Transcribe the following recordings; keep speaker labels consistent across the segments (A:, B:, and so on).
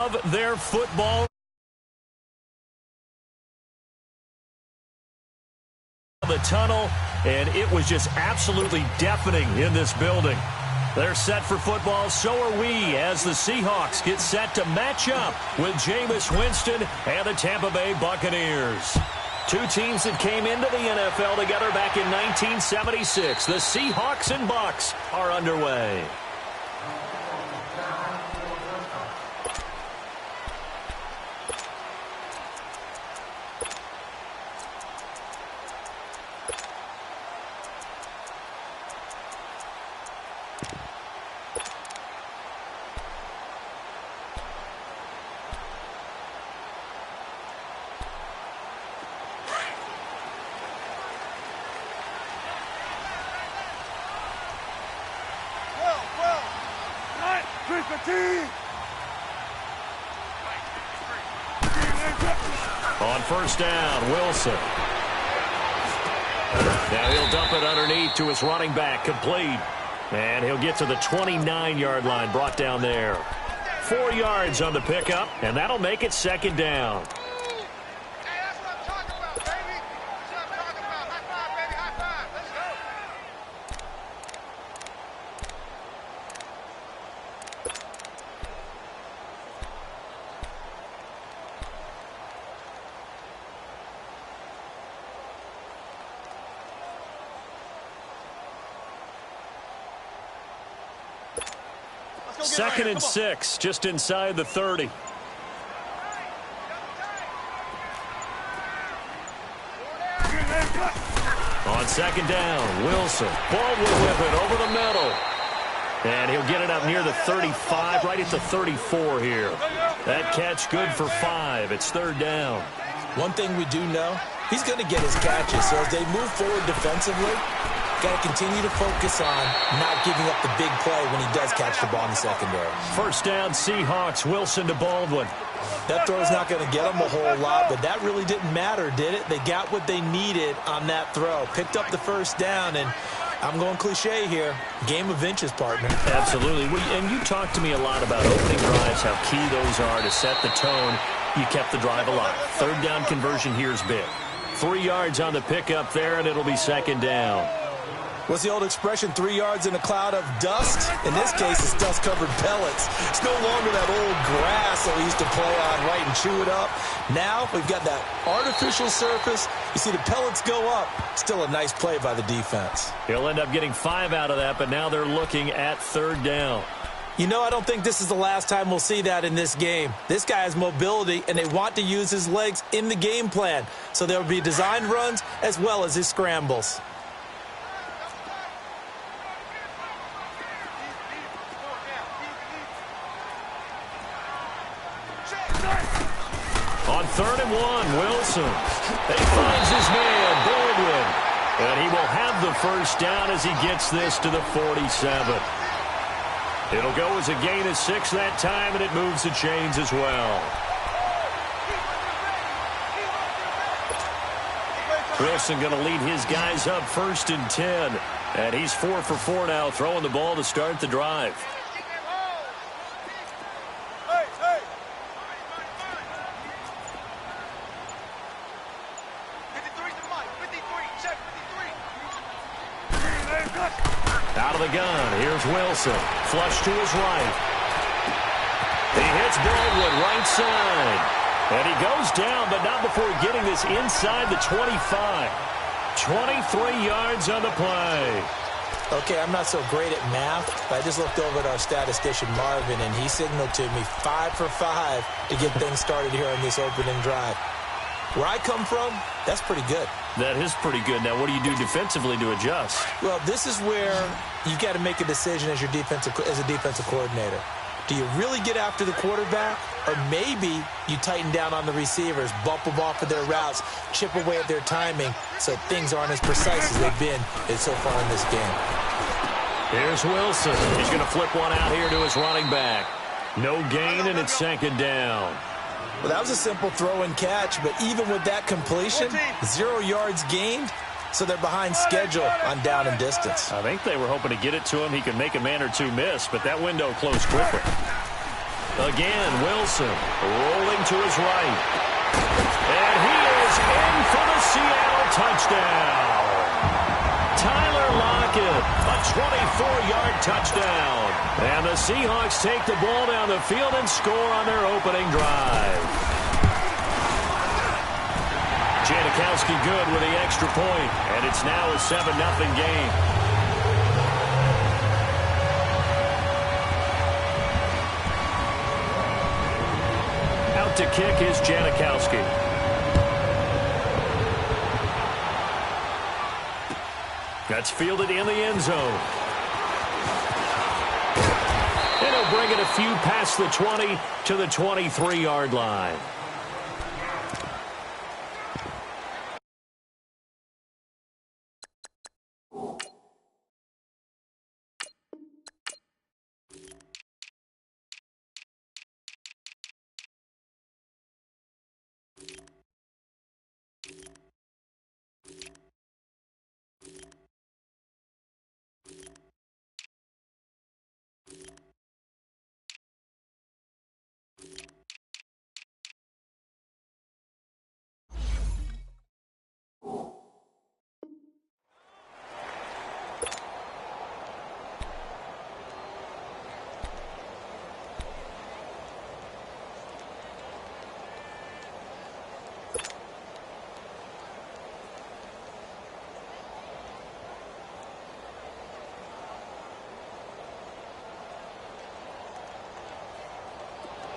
A: of their football. The tunnel, and it was just absolutely deafening in this building. They're set for football, so are we, as the Seahawks get set to match up with Jameis Winston and the Tampa Bay Buccaneers. Two teams that came into the NFL together back in 1976. The Seahawks and Bucs are underway. On first down, Wilson. Now he'll dump it underneath to his running back, complete. And he'll get to the 29-yard line, brought down there. 4 yards on the pickup, and that'll make it second down. Second and 6, just inside the 30. On second down, Wilson. Baldwin with it over the middle. And he'll get it up near the 35, right at the 34 here. That catch good for 5. It's third down.
B: One thing we do know, he's going to get his catches. So as they move forward defensively, got to continue to focus on not giving up the big play when he does catch the ball in the secondary.
A: First down, Seahawks. Wilson to Baldwin.
B: That throw's not going to get them a whole lot, but that really didn't matter, did it? They got what they needed on that throw. Picked up the first down, and I'm going cliche here. Game of inches, partner.
A: Absolutely. And you talked to me a lot about opening drives, how key those are to set the tone. You kept the drive alive. Third down conversion here is big. 3 yards on the pickup there, and it'll be second down.
B: What's the old expression, 3 yards in a cloud of dust? In this case, it's dust-covered pellets. It's no longer that old grass that we used to play on, right, and chew it up. Now we've got that artificial surface. You see the pellets go up. Still a nice play by the defense.
A: He'll end up getting 5 out of that, but now they're looking at third down.
B: You know, I don't think this is the last time we'll see that in this game. This guy has mobility, and they want to use his legs in the game plan. So there will be designed runs as well as his scrambles.
A: On 3rd and 1, Wilson. He finds his man, Baldwin. And he will have the first down as he gets this to the 47. It'll go as a gain of 6 that time, and it moves the chains as well. Wilson going to lead his guys up 1st and 10. And he's 4 for 4 now, throwing the ball to start the drive. Out of the gun, here's Wilson. Flush to his right. He hits Baldwin right side. And he goes down, but not before getting this inside the 25. 23 yards on the play.
B: Okay, I'm not so great at math, but I just looked over at our statistician, Marvin, and he signaled to me 5 for 5 to get things started here on this opening drive. Where I come from, that's pretty good.
A: That is pretty good. Now, what do you do defensively to adjust?
B: Well, this is where you got to make a decision as a defensive coordinator. Do you really get after the quarterback, or maybe you tighten down on the receivers, bump them off of their routes, chip away at their timing so things aren't as precise as they've been so far in this game?
A: Here's Wilson. He's going to flip one out here to his running back. No gain, and it's second down.
B: Well, that was a simple throw and catch, but even with that completion, 0 yards gained, so they're behind schedule on down and distance.
A: I think they were hoping to get it to him. He could make a man or two miss, but that window closed quickly. Again, Wilson rolling to his right. And he is in for the Seattle touchdown. Tyler Lockett, a 24-yard touchdown. And the Seahawks take the ball down the field and score on their opening drive. Janikowski good with the extra point, and it's now a 7-0 game. Out to kick is Janikowski. That's fielded in the end zone. And he'll bring it a few past the 20 to the 23-yard line.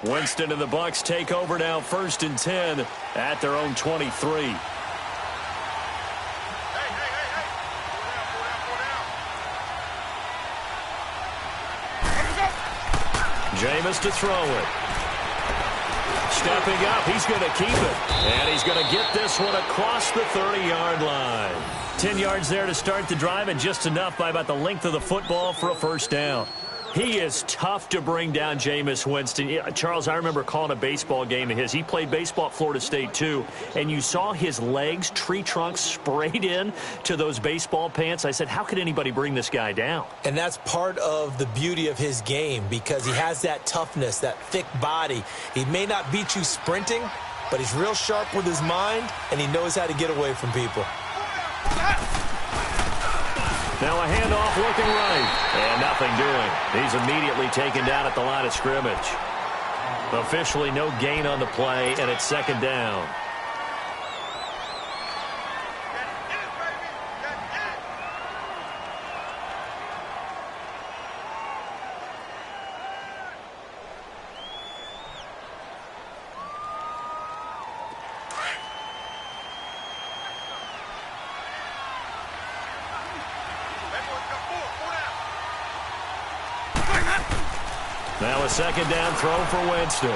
A: Winston and the Bucs take over now, 1st and 10 at their own 23. Jameis to throw it. Stepping up, he's going to keep it. And he's going to get this one across the 30-yard line. 10 yards there to start the drive, and just enough by about the length of the football for a first down. He is tough to bring down, Jameis Winston. Charles, I remember calling a baseball game of his. He played baseball at Florida State, too. And you saw his legs, tree trunks sprayed in to those baseball pants. I said, how could anybody bring this guy down?
B: And that's part of the beauty of his game, because he has that toughness, that thick body. He may not beat you sprinting, but he's real sharp with his mind, and he knows how to get away from people.
A: Now a handoff looking right, and nothing doing. He's immediately taken down at the line of scrimmage. Officially no gain on the play, and it's 2nd down. Now a 2nd down throw for Winston.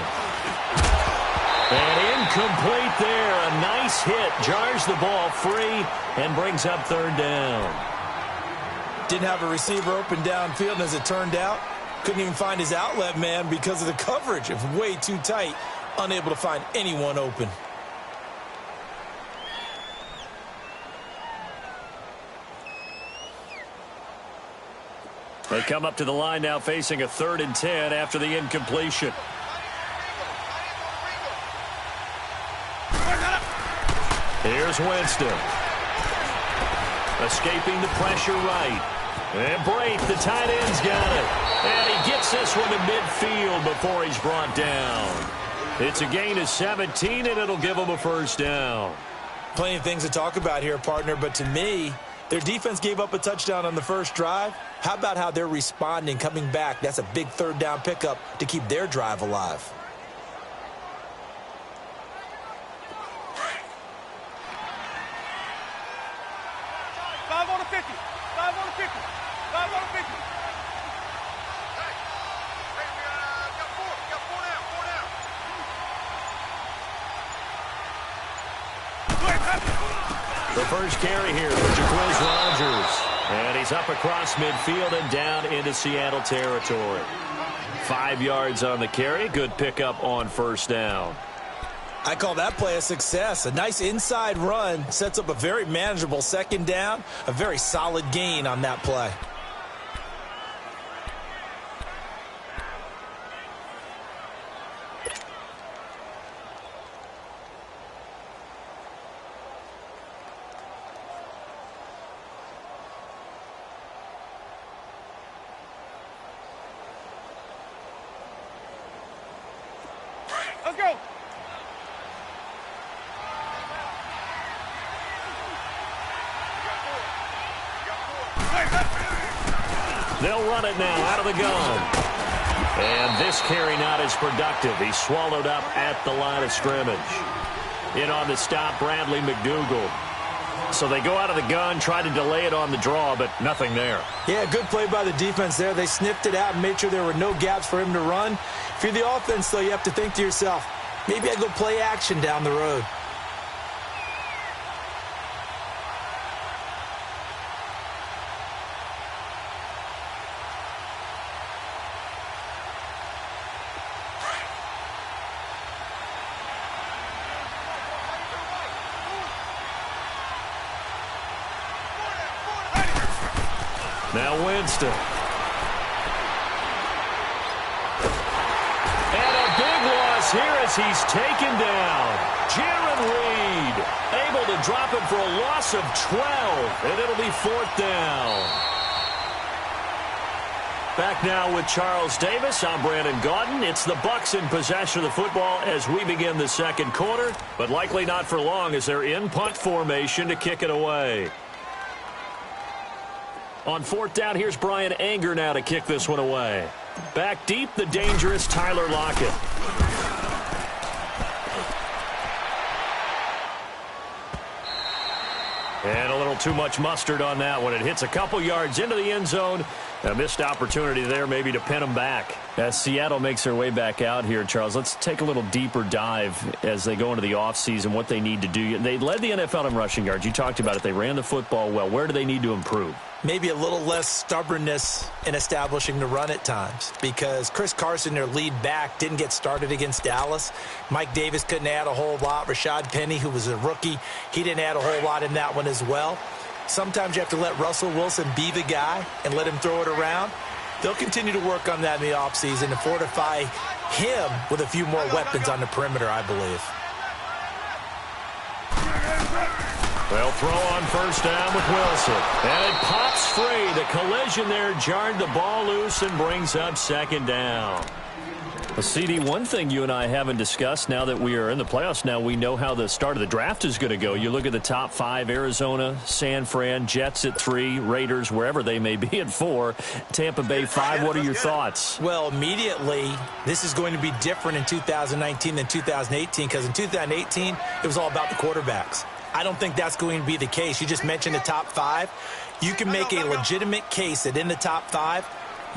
A: And incomplete there. A nice hit. Jars the ball free and brings up 3rd down.
B: Didn't have a receiver open downfield, and as it turned out, couldn't even find his outlet man because of the coverage. It was way too tight. Unable to find anyone open.
A: They come up to the line now facing a 3rd and 10 after the incompletion. Here's Winston. Escaping the pressure right. And Brate, the tight end's got it. And he gets this one to midfield before he's brought down. It's a gain of 17, and it'll give him a 1st down.
B: Plenty of things to talk about here, partner, but to me, their defense gave up a touchdown on the first drive. How about how they're responding, coming back? That's a big 3rd down pickup to keep their drive alive.
C: Five on the 50. 5 on the 50. 5 on the 50.
A: The first carry here for Jacquizz Rodgers. And he's up across midfield and down into Seattle territory. 5 yards on the carry. Good pickup on 1st down.
B: I call that play a success. A nice inside run sets up a very manageable 2nd down. A very solid gain on that play.
C: Let's go.
A: They'll run it now out of the gun. And this carry not as productive. He's swallowed up at the line of scrimmage. In on the stop, Bradley McDougal. So they go out of the gun, try to delay it on the draw, but nothing there.
B: Yeah, good play by the defense there. They sniffed it out and made sure there were no gaps for him to run. If you're the offense, though, you have to think to yourself, maybe I go play action down the road.
A: Now Winston. And a big loss here as he's taken down. Jaron Reed able to drop him for a loss of 12, and it'll be 4th down. Back now with Charles Davis. I'm Brandon Gaudin. It's the Bucs in possession of the football as we begin the second quarter, but likely not for long as they're in punt formation to kick it away. On 4th down, here's Brian Anger now to kick this one away. Back deep, the dangerous Tyler Lockett. And a little too much mustard on that one. It hits a couple yards into the end zone. A missed opportunity there maybe to pin them back. As Seattle makes their way back out here, Charles, let's take a little deeper dive as they go into the offseason, what they need to do. They led the NFL in rushing yards. You talked about it. They ran the football well. Where do they need to improve?
B: Maybe a little less stubbornness in establishing the run at times, because Chris Carson, their lead back, didn't get started against Dallas. Mike Davis couldn't add a whole lot. Rashad Penny, who was a rookie, he didn't add a whole lot in that one as well. Sometimes you have to let Russell Wilson be the guy and let him throw it around. They'll continue to work on that in the offseason and fortify him with a few more weapons on the perimeter, I believe.
A: They'll throw on 1st down with Wilson. And it pops free. The collision there jarred the ball loose and brings up 2nd down. Well, CD, one thing you and I haven't discussed now that we are in the playoffs, now we know how the start of the draft is going to go. You look at the top 5, Arizona, San Fran, Jets at 3, Raiders, wherever they may be at 4, Tampa Bay 5. What are your thoughts?
B: Well, immediately, this is going to be different in 2019 than 2018, because in 2018, it was all about the quarterbacks. I don't think that's going to be the case. You just mentioned the top 5. You can make a legitimate case that in the top 5,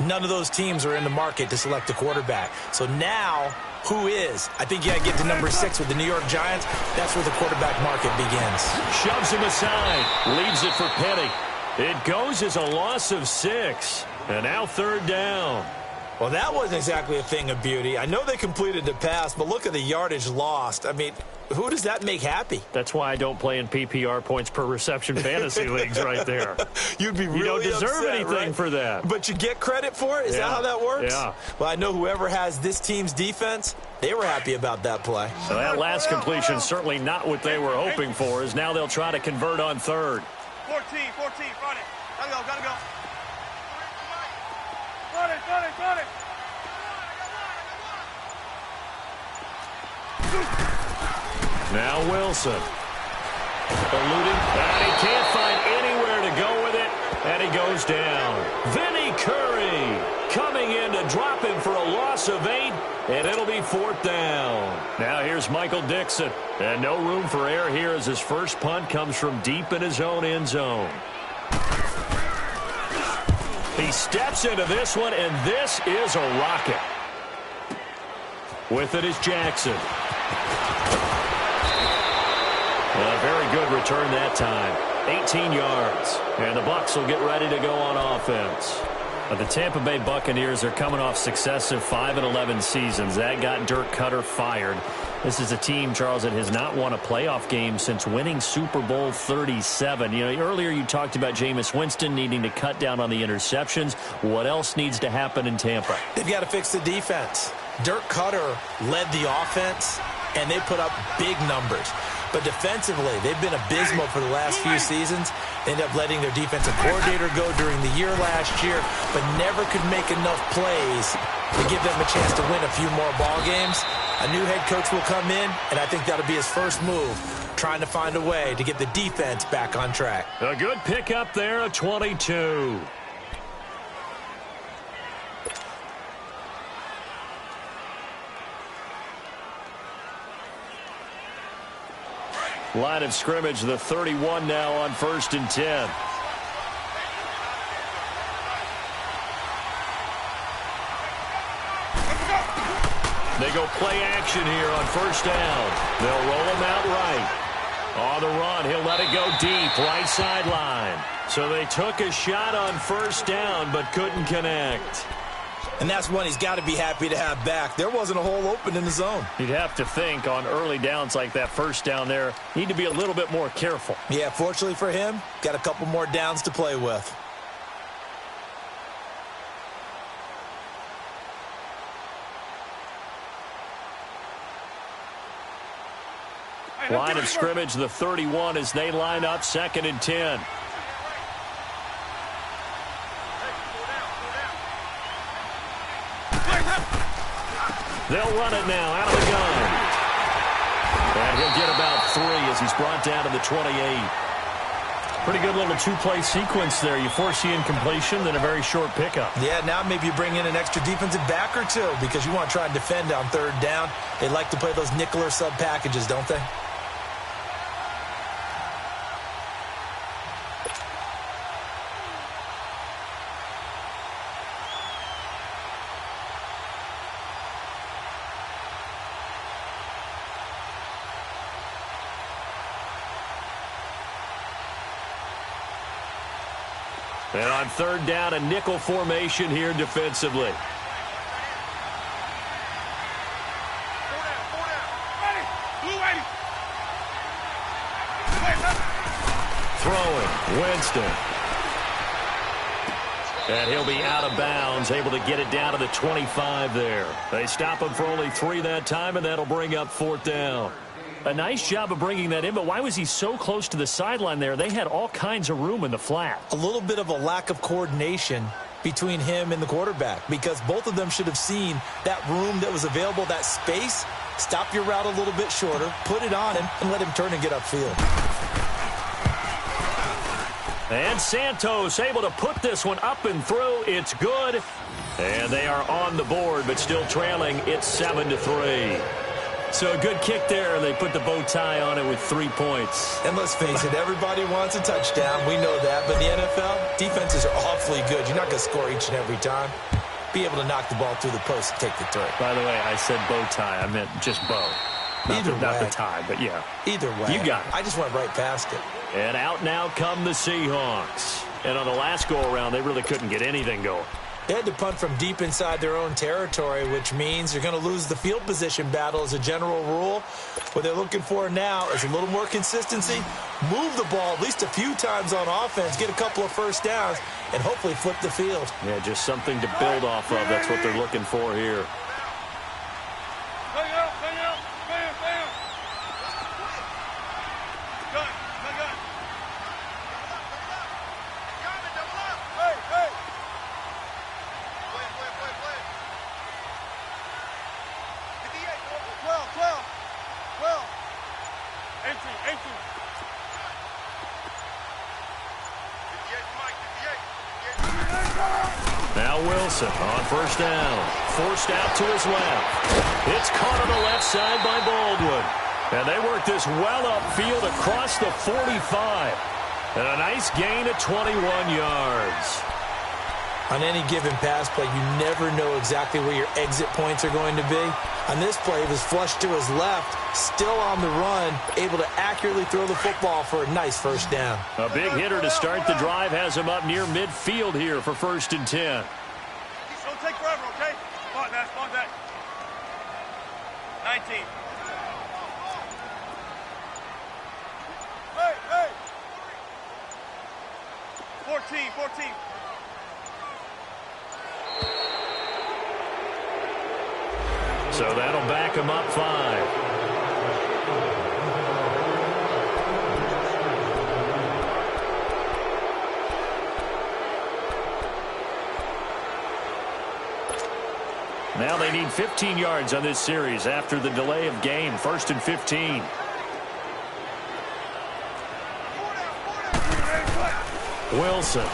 B: none of those teams are in the market to select a quarterback. So now, who is? I think you got to get to number 6 with the New York Giants. That's where the quarterback market begins.
A: Shoves him aside. Leaves it for Petty. It goes as a loss of 6. And now 3rd down.
B: Well, that wasn't exactly a thing of beauty. I know they completed the pass, but look at the yardage lost. I mean, who does that make happy?
A: That's why I don't play in PPR points per reception fantasy leagues right there.
B: You'd be really
A: You don't deserve
B: upset,
A: anything
B: right?
A: for that.
B: But you get credit for it? Is that how that works?
A: Yeah.
B: Well, I know whoever has this team's defense, they were happy about that play.
A: So that last completion certainly not what they were hoping for, as now they'll try to convert on 3rd.
C: 14, front it. Gotta go. Front it.
A: Now Wilson. Eluding. And he can't find anywhere to go with it. And he goes down. Vinny Curry coming in to drop him for a loss of 8. And it'll be 4th down. Now here's Michael Dixon. And no room for error here as his first punt comes from deep in his own end zone. He steps into this one, and this is a rocket. With it is Jackson. A very good return that time. 18 yards. And the Bucs will get ready to go on offense. The Tampa Bay Buccaneers are coming off successive 5-11 seasons. That got Dirk Cutter fired. This is a team, Charles, that has not won a playoff game since winning Super Bowl 37. You know, earlier you talked about Jameis Winston needing to cut down on the interceptions. What else needs to happen in Tampa?
B: They've got to fix the defense. Dirk Cutter led the offense, and they put up big numbers. But defensively, they've been abysmal for the last few seasons. They ended up letting their defensive coordinator go during the year last year, but never could make enough plays to give them a chance to win a few more ball games. A new head coach will come in, and I think that'll be his first move, trying to find a way to get the defense back on track.
A: A good pickup there, a 22. Line of scrimmage, the 31 now on 1st and 10. They go play action here on 1st down. They'll roll him out right. On the run, he'll let it go deep, right sideline. So they took a shot on 1st down, but couldn't connect.
B: And that's one he's got to be happy to have back. There wasn't a hole open in the zone.
A: You'd have to think on early downs like that 1st down there, need to be a little bit more careful.
B: Yeah, fortunately for him, got a couple more downs to play with.
A: Line of scrimmage, the 31 as they line up 2nd and 10. They'll run it now out of the gun. And he'll get about 3 as he's brought down to the 28. Pretty good little two-play sequence there. You force the incompletion, then a very short pickup.
B: Yeah, now maybe you bring in an extra defensive back or two because you want to try and defend on 3rd down. They like to play those nickel or sub packages, don't they?
A: And on 3rd down, a nickel formation here defensively. Throwing, Winston. And he'll be out of bounds, able to get it down to the 25 there. They stop him for only 3 that time, and that'll bring up 4th down. A nice job of bringing that in, but why was he so close to the sideline there? They had all kinds of room in the flat.
B: A little bit of a lack of coordination between him and the quarterback because both of them should have seen that room that was available, that space. Stop your route a little bit shorter, put it on him, and let him turn and get upfield.
A: And Santos able to put this one up and through. It's good. And they are on the board, but still trailing. It's 7-3. So a good kick there. They put the bow tie on it with 3 points.
B: And let's face it, everybody wants a touchdown. We know that. But in the NFL, defenses are awfully good. You're not going to score each and every time. Be able to knock the ball through the post and take the throw.
A: By the way, I said bow tie. I meant just bow. Not the tie, but yeah.
B: Either way.
A: You got it.
B: I just went right past it.
A: And out now come the Seahawks. And on the last go-around, they really couldn't get anything going.
B: They had to punt from deep inside their own territory, which means you're going to lose the field position battle as a general rule. What they're looking for now is a little more consistency, move the ball at least a few times on offense, get a couple of 1st downs, and hopefully flip the field.
A: Yeah, just something to build off of. That's what they're looking for here. Now Wilson on 1st down. Forced out to his left. It's caught on the left side by Baldwin. And they work this well upfield across the 45. And a nice gain of 21 yards.
B: On any given pass play, you never know exactly where your exit points are going to be. On this play, it was flushed to his left, still on the run, able to accurately throw the football for a nice 1st down.
A: A big hitter to start the drive has him up near midfield here for 1st and 10.
C: Don't take forever, okay? Spot that. 19. Hey! 14.
A: So that'll back him up 5. Now they need 15 yards on this series after the delay of game. 1st and 15. Wilson.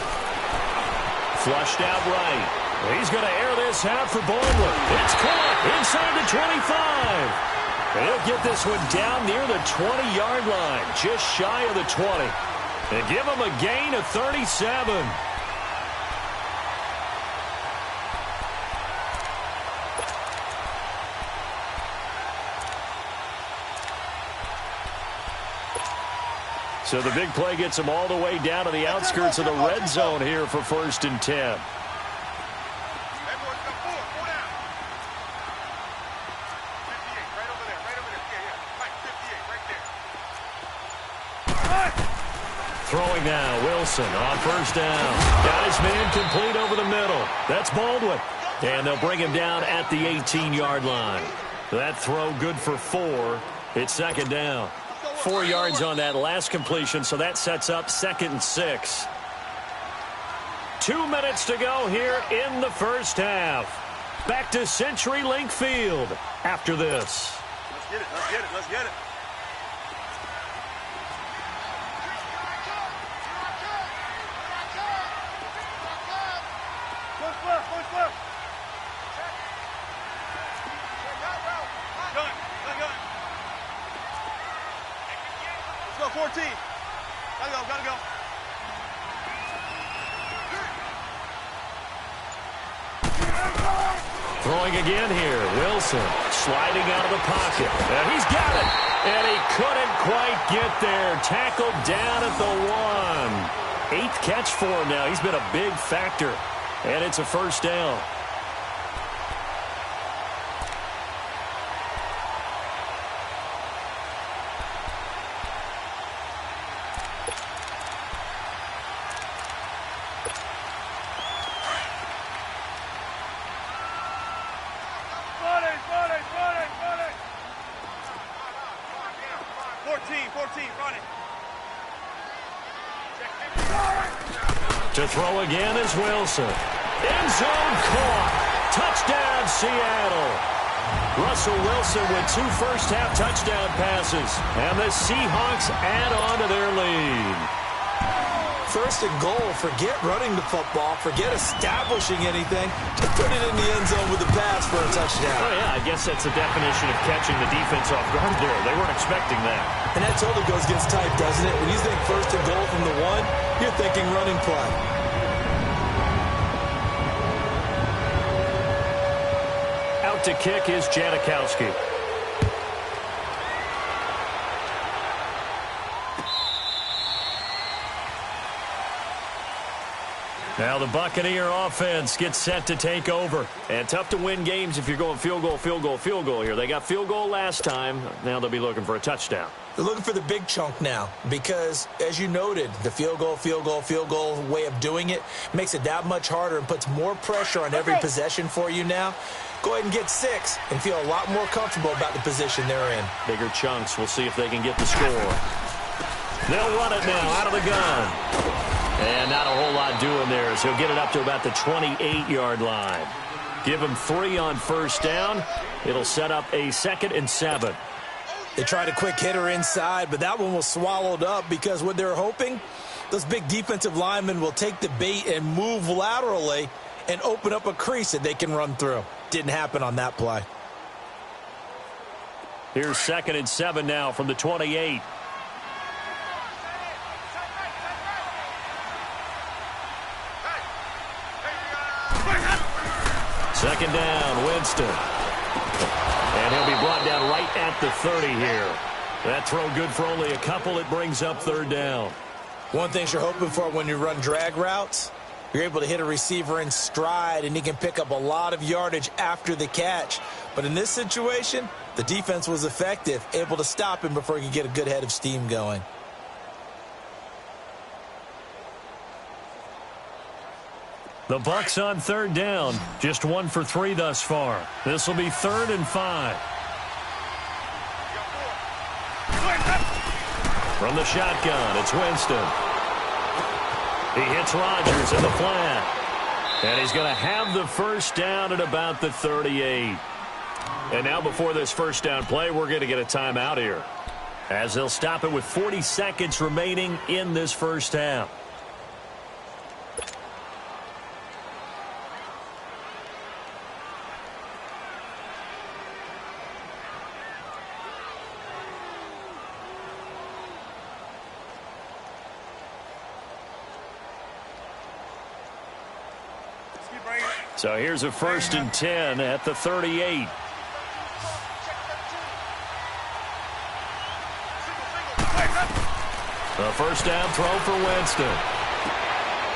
A: Flushed out right. He's going to air this out for Baldwin. It's caught inside the 25. They'll get this one down near the 20-yard line, just shy of the 20. And give them a gain of 37. So the big play gets them all the way down to the outskirts of the red zone here for 1st and 10. Throwing now, Wilson on 1st down. Got his man complete over the middle. That's Baldwin. And they'll bring him down at the 18-yard line. That throw good for 4. It's 2nd down. 4 yards on that last completion, so that sets up 2nd and 6. 2 minutes to go here in the first half. Back to CenturyLink Field after this.
C: Let's get it, let's get it, let's get it. Let's go, 14. Gotta go.
A: Throwing again here. Wilson sliding out of the pocket. And he's got it. And he couldn't quite get there. Tackled down at the 1. 8th catch for him now. He's been a big factor. And it's a 1st down. To throw again is Wilson. End zone caught. Touchdown, Seattle. Russell Wilson with 2 first-half touchdown passes. And the Seahawks add on to their lead.
B: 1st and goal. Forget running the football. Forget establishing anything. Just put it in the end zone with a pass for a touchdown.
A: Oh, yeah, I guess that's the definition of catching the defense off guard there. They weren't expecting that. And that totally goes against type, doesn't it? When you think 1st and goal from the 1, you're thinking running play. Out to kick is Janikowski. Now the Buccaneer offense gets set to take over. And tough to win games if you're going field goal here. They got field goal last time. Now they'll be looking for a touchdown.
B: They're looking for the big chunk now because, as you noted, the field goal way of doing it makes it that much harder and puts more pressure on every possession for you now. Go ahead and get 6 and feel a lot more comfortable about the position they're in.
A: Bigger chunks. We'll see if they can get the score. They'll run it now out of the gun. And not a whole lot doing there, so he'll get it up to about the 28-yard line. Give him 3 on 1st down. It'll set up a 2nd and 7.
B: They tried a quick hitter inside, but that one was swallowed up because what they're hoping, those big defensive linemen will take the bait and move laterally and open up a crease that they can run through. Didn't happen on that play.
A: Here's 2nd and 7 now from the 28. Second down, Winston. And he'll be brought down right at the 30 here. That throw good for only a couple. It brings up 3rd down.
B: One thing you're hoping for when you run drag routes, you're able to hit a receiver in stride, and he can pick up a lot of yardage after the catch. But in this situation, the defense was effective, able to stop him before he could get a good head of steam going.
A: The Bucs on 3rd down. Just 1 for 3 thus far. This will be 3rd and 5. From the shotgun, it's Winston. He hits Rodgers in the flat. And he's going to have the first down at about the 38. And now before this first down play, we're going to get a timeout here, as they'll stop it with 40 seconds remaining in this first half. So here's a 1st and 10 at the 38. The first down throw for Winston.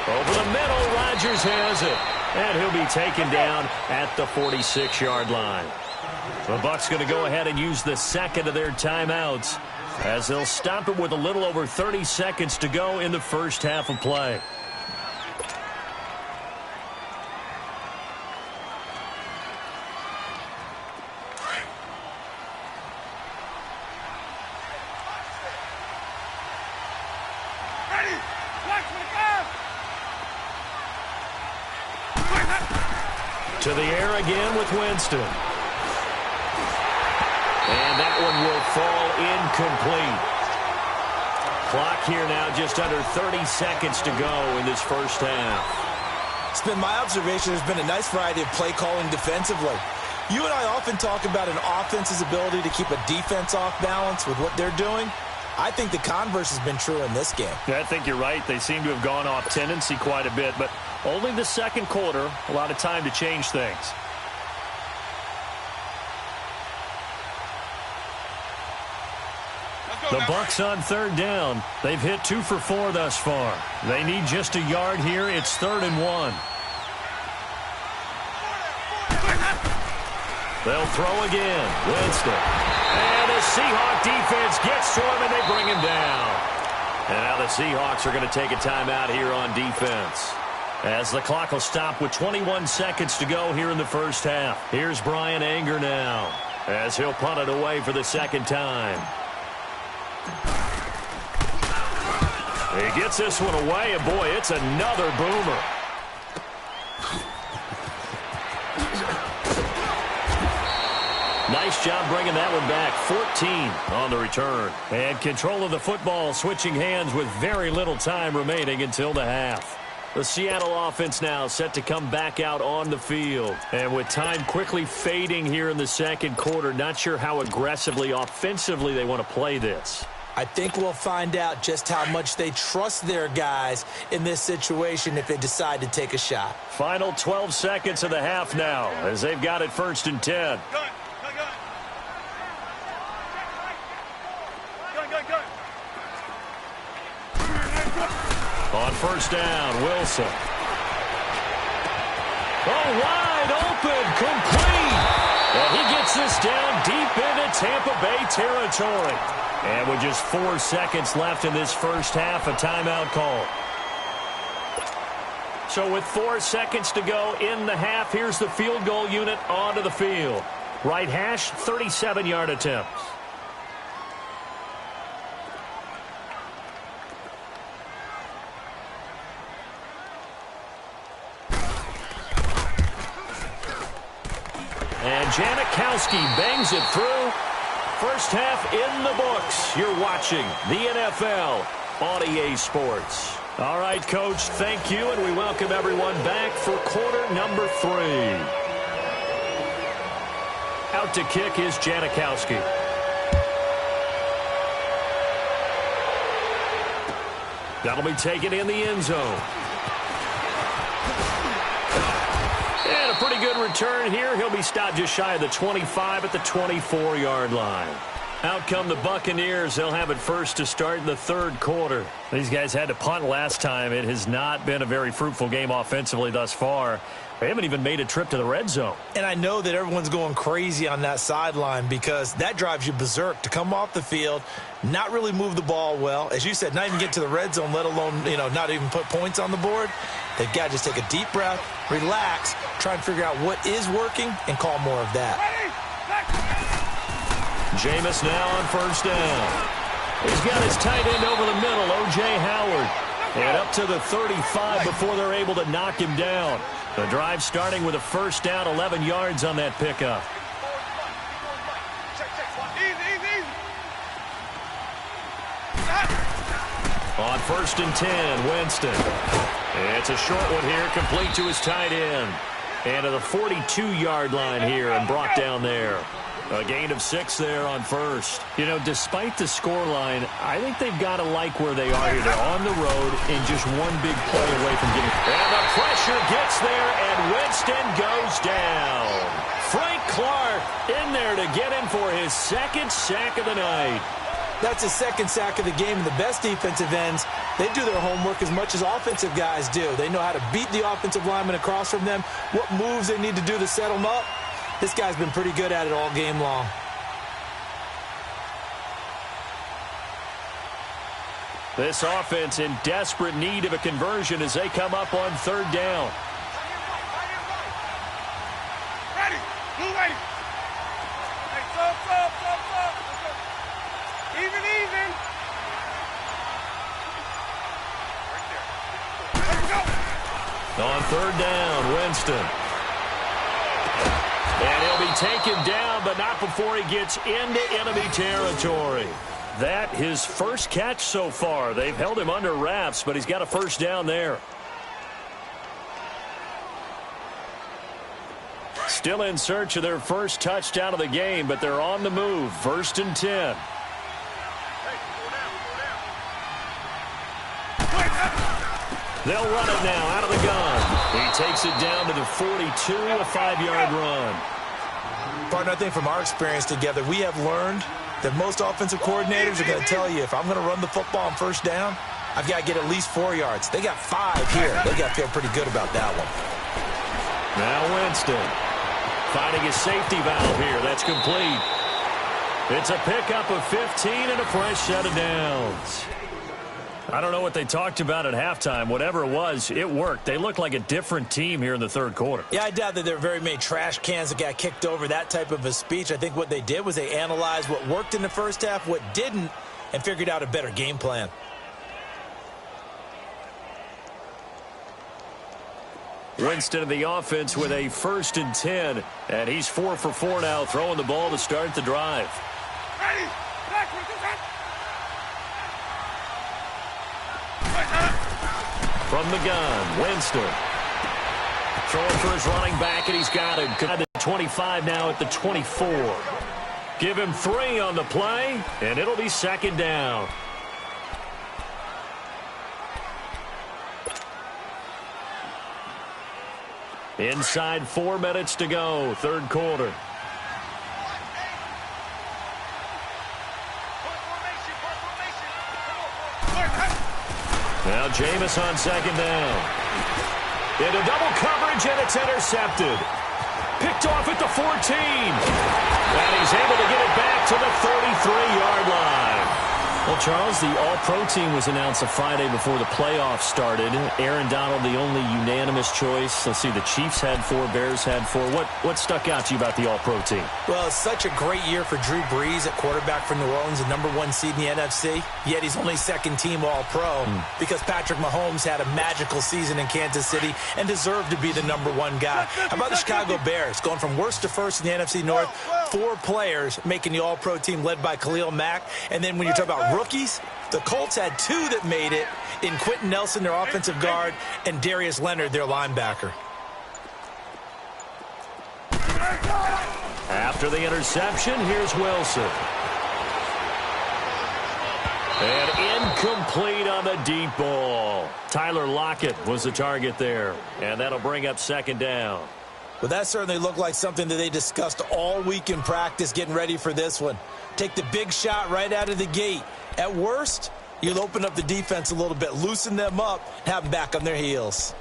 A: Over the middle, Rodgers has it. And he'll be taken down at the 46-yard line. The Bucs going to go ahead and use the second of their timeouts, as they'll stop it with a little over 30 seconds to go in the first half of play. To the air again with Winston. And that one will fall incomplete. Clock here now just under 30 seconds to go in this first half.
B: It's been my observation there's been a nice variety of play calling defensively. You and I often talk about an offense's ability to keep a defense off balance with what they're doing. I think the converse has been true in this game.
A: Yeah, I think you're right. They seem to have gone off tendency quite a bit, but only the second quarter, a lot of time to change things. The Bucs on 3rd down. They've hit 2 for 4 thus far. They need just a yard here. It's 3rd and 1. They'll throw again. Winston. And the Seahawk defense gets to him, and they bring him down. And now the Seahawks are going to take a timeout here on defense, as the clock will stop with 21 seconds to go here in the first half. Here's Brian Anger now, as he'll punt it away for the second time. He gets this one away, and boy, it's another boomer. Nice job bringing that one back. 14 on the return. And control of the football, switching hands with very little time remaining until the half. The Seattle offense now set to come back out on the field. And with time quickly fading here in the second quarter, not sure how aggressively, offensively they want to play this.
B: I think we'll find out just how much they trust their guys in this situation if they decide to take a shot.
A: Final 12 seconds of the half now, as they've got it 1st and 10. On 1st down, Wilson. Oh, wide open, complete. And he gets this down deep into Tampa Bay territory. And with just 4 seconds left in this first half, a timeout call. So with 4 seconds to go in the half, here's the field goal unit onto the field. Right hash, 37-yard attempt. And Janikowski bangs it through. First half in the books. You're watching the NFL on EA Sports. All right, Coach, thank you, and we welcome everyone back for quarter number 3. Out to kick is Janikowski. That'll be taken in the end zone. And a pretty good return here. He'll be stopped just shy of the 25 at the 24-yard line. Out come the Buccaneers. They'll have it first to start in the third quarter. These guys had to punt last time. It has not been a very fruitful game offensively thus far. They haven't even made a trip to the red zone.
B: And I know that everyone's going crazy on that sideline because that drives you berserk to come off the field, not really move the ball well. As you said, not even get to the red zone, let alone, not even put points on the board. They've got to just take a deep breath, relax, try and figure out what is working, and call more of that.
A: Jameis now on first down. He's got his tight end over the middle, O.J. Howard. And up to the 35 before they're able to knock him down. The drive starting with a first down, 11 yards on that pickup. On 1st and 10, Winston. It's a short one here, complete to his tight end. And to the 42-yard line here and brought down there. A gain of 6 there on first. You know, despite the scoreline, I think they've got to like where they are here. They're on the road and just one big play away from getting... And the pressure gets there, and Winston goes down. Frank Clark in there to get him for his second sack of the night.
B: That's his second sack of the game, and the best defensive ends, they do their homework as much as offensive guys do. They know how to beat the offensive lineman across from them, what moves they need to do to set them up. This guy's been pretty good at it all game long.
A: This offense in desperate need of a conversion as they come up on 3rd down.
C: Ready. Blue ready. Hey, stop. Even. Right there. Let's go.
A: On 3rd down, Winston. And he'll be taken down, but not before he gets into enemy territory. That his first catch so far. They've held him under wraps, but he's got a first down there. Still in search of their first touchdown of the game, but they're on the move. 1st and 10. They'll run it now out of the gun. He takes it down to the 42, a 5-yard run.
B: Partner, I think from our experience together, we have learned that most offensive coordinators are going to tell you, if I'm going to run the football on 1st down, I've got to get at least 4 yards. They got 5 here. They got to feel pretty good about that one.
A: Now Winston finding his safety valve here. That's complete. It's a pickup of 15 and a fresh set of downs. I don't know what they talked about at halftime. Whatever it was, it worked. They look like a different team here in the 3rd quarter.
B: Yeah, I doubt that there were very many trash cans that got kicked over, that type of a speech. I think what they did was they analyzed what worked in the first half, what didn't, and figured out a better game plan.
A: Winston of the offense with a 1st and 10, and he's 4 for 4 now, throwing the ball to start the drive.
C: Ready.
A: From the gun, Winston. Throwing for his running back, and he's got him. At the 25 now at the 24. Give him 3 on the play, and it'll be 2nd down. Inside 4 minutes to go, 3rd quarter. Now Jameis on 2nd down. Into double coverage, and it's intercepted. Picked off at the 14. And he's able to get it back to the 33-yard line. Well, Charles, the All-Pro team was announced a Friday before the playoffs started. Aaron Donald, the only unanimous choice. Let's see, the Chiefs had 4, Bears had 4. What stuck out to you about the All-Pro team?
B: Well, it's such a great year for Drew Brees at quarterback for New Orleans, the #1 seed in the NFC. Yet he's only 2nd team All-Pro because Patrick Mahomes had a magical season in Kansas City and deserved to be the #1 guy. How about the Chicago Bears going from worst to first in the NFC North? 4 players making the All-Pro team led by Khalil Mack. And then when you talk about rookies, the Colts had 2 that made it in Quentin Nelson, their offensive guard, and Darius Leonard, their linebacker.
A: After the interception, here's Wilson. And incomplete on the deep ball. Tyler Lockett was the target there, and that'll bring up 2nd down.
B: Well, that certainly looked like something that they discussed all week in practice getting ready for this one. Take the big shot right out of the gate. At worst, you'll open up the defense a little bit, loosen them up, have them back on their heels.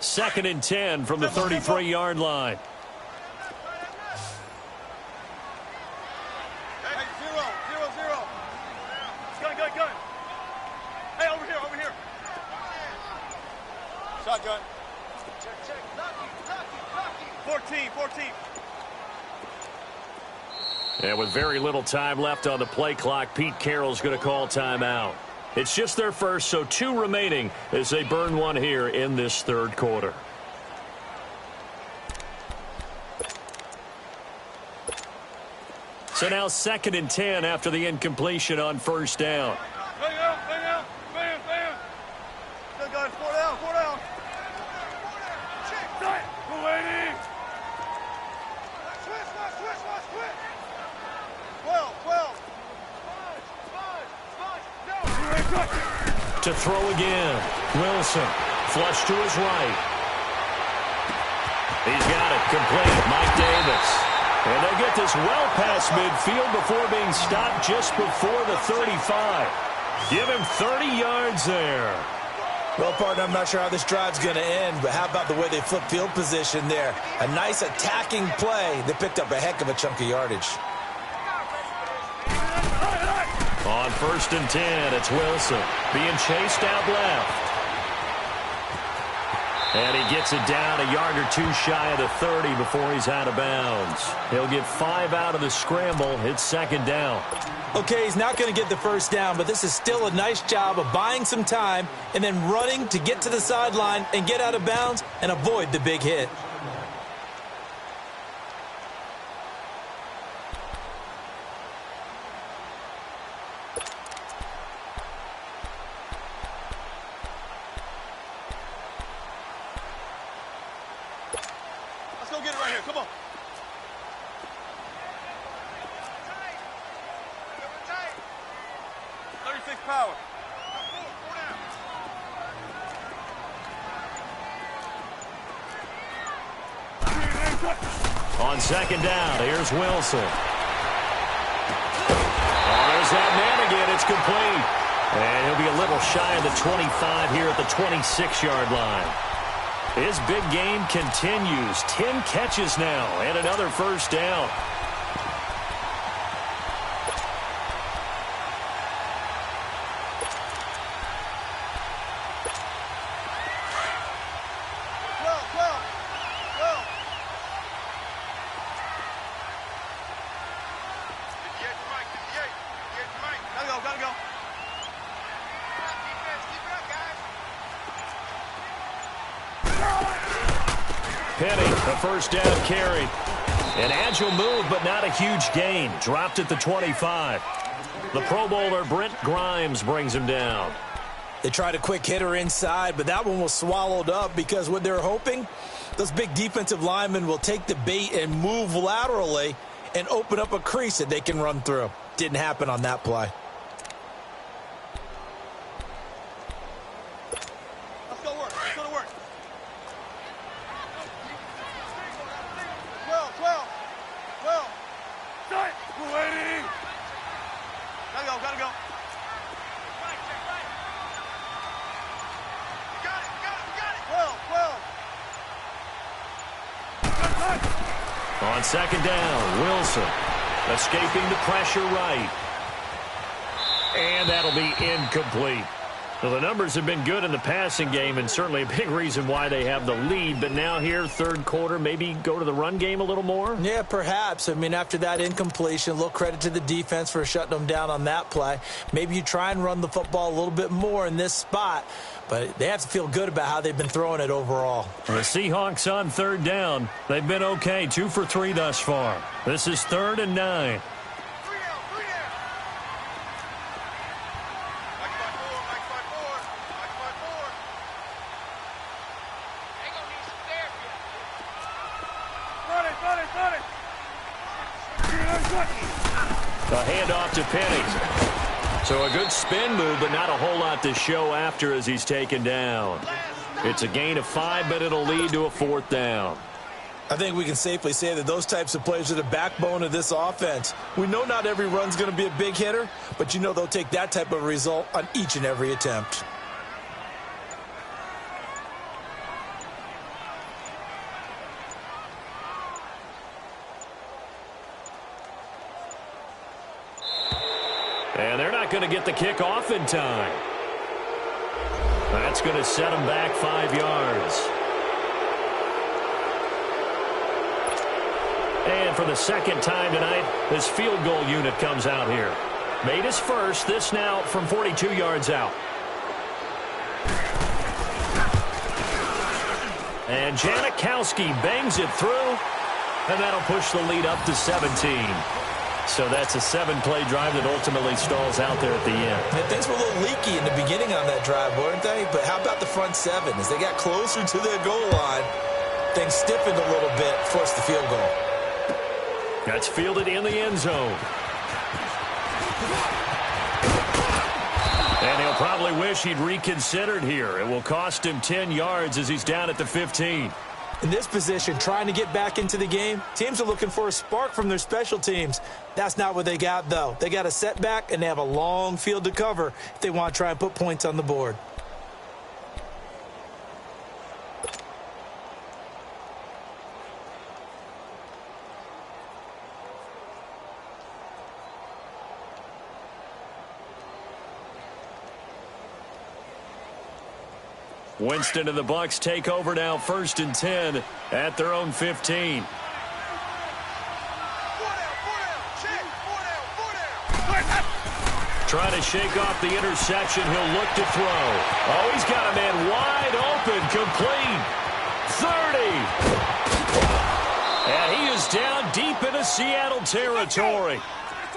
A: Second and 10 from the 33-yard line.
C: Hey, 0-0-0. Gun. Hey, over here. Shotgun. Check. 14.
A: And with very little time left on the play clock, Pete Carroll's going to call timeout. It's just their first, so 2 remaining as they burn one here in this third quarter. So now 2nd and 10 after the incompletion on first down.
C: Hang out, bam. Still got it, 4 down. Check. We're waiting. Switch. 12.
A: To throw again. Wilson. Flush to his right. He's got it. Complete. Mike Davis. And they'll get this well past midfield before being stopped just before the 35. Give him 30 yards there.
B: Well, partner, I'm not sure how this drive's going to end, but how about the way they flip field position there? A nice attacking play. They picked up a heck of a chunk of yardage.
A: On 1st and 10, it's Wilson being chased out left. And he gets it down a yard or 2 shy of the 30 before he's out of bounds. He'll get 5 out of the scramble. It's 2nd down.
B: Okay, he's not going to get the first down, but this is still a nice job of buying some time and then running to get to the sideline and get out of bounds and avoid the big hit.
C: Let's go get it right here. Come on. Power.
A: On 2nd down, here's Wilson. Oh, there's that man again. It's complete. And he'll be a little shy of the 25 here at the 26-yard line. His big game continues. 10 catches now and another first down. Penny, the first down carry. An agile move, but not a huge gain. Dropped at the 25. The Pro Bowler, Brent Grimes, brings him down.
B: They tried a quick hitter inside, but that one was swallowed up because what they're hoping, those big defensive linemen will take the bait and move laterally and open up a crease that they can run through. Didn't happen on that play.
C: Let's go to work. Start. We're waiting. Gotta go. Got it.
A: On 2nd down, Wilson escaping the pressure right. And that'll be incomplete. Well, the numbers have been good in the passing game and certainly a big reason why they have the lead. But now here, third quarter, maybe go to the run game a little more?
B: Yeah, perhaps. I mean, after that incompletion, a little credit to the defense for shutting them down on that play. Maybe you try and run the football a little bit more in this spot. But they have to feel good about how they've been throwing it overall.
A: The Seahawks on 3rd down. They've been okay, 2 for 3 thus far. This is 3rd and 9. A handoff to Penny. So a good spin move, but not a whole lot to show after as he's taken down. It's a gain of 5, but it'll lead to a 4th down.
B: I think we can safely say that those types of plays are the backbone of this offense. We know not every run's going to be a big hitter, but you know they'll take that type of result on each and every attempt.
A: And they're not going to get the kick off in time. That's going to set them back 5 yards. And for the second time tonight, this field goal unit comes out here. Made his first, this now from 42 yards out. And Janikowski bangs it through, and that'll push the lead up to 17. So that's a 7-play drive that ultimately stalls out there at the end.
B: And things were a little leaky in the beginning on that drive, weren't they? But how about the front seven? As they got closer to their goal line, things stiffened a little bit, forced the field goal.
A: That's fielded in the end zone. And he'll probably wish he'd reconsidered here. It will cost him 10 yards as he's down at the 15.
B: In this position, trying to get back into the game, teams are looking for a spark from their special teams. That's not what they got, though. They got a setback, and they have a long field to cover if they want to try and put points on the board.
A: Winston and the Bucs take over now, 1st and 10 at their own 15. Trying to shake off the interception. He'll look to throw. Oh, he's got a man wide open, complete. 30. And he is down deep into Seattle territory.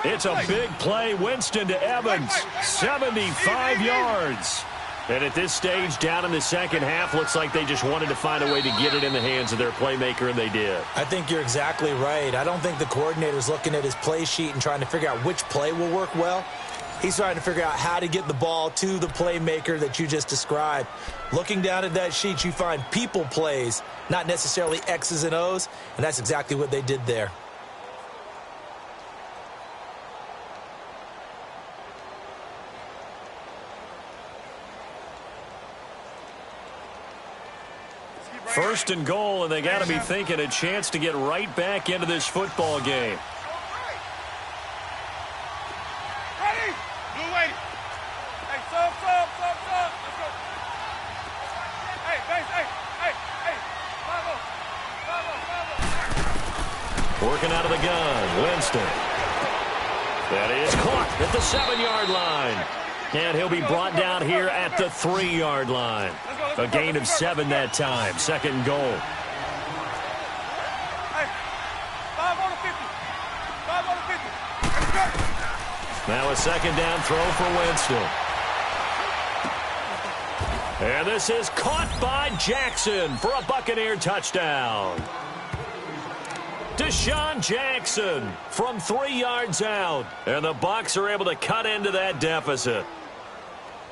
A: It's a big play. Winston to Evans, 75 yards. And at this stage, down in the second half, looks like they just wanted to find a way to get it in the hands of their playmaker, and they did.
B: I think you're exactly right. I don't think the coordinator's looking at his play sheet and trying to figure out which play will work well. He's trying to figure out how to get the ball to the playmaker that you just described. Looking down at that sheet, you find people plays, not necessarily X's and O's, and that's exactly what they did there.
A: First and goal, and they got to be thinking a chance to get right back into this football game.
C: Ready? Blue wait. Hey, sub. Let's go. Hey, base, hey. 5-0.
A: Working out of the gun, Winston. That is caught at the 7-yard line. And he'll be brought down here at the 3-yard line. A gain of 7 that time. Second and goal.
C: Hey, 5 on the 50. 5 on the 50. Let's go.
A: Now a second down throw for Winston. And this is caught by Jackson for a Buccaneer touchdown. Deshaun Jackson from 3 yards out. And the Bucs are able to cut into that deficit.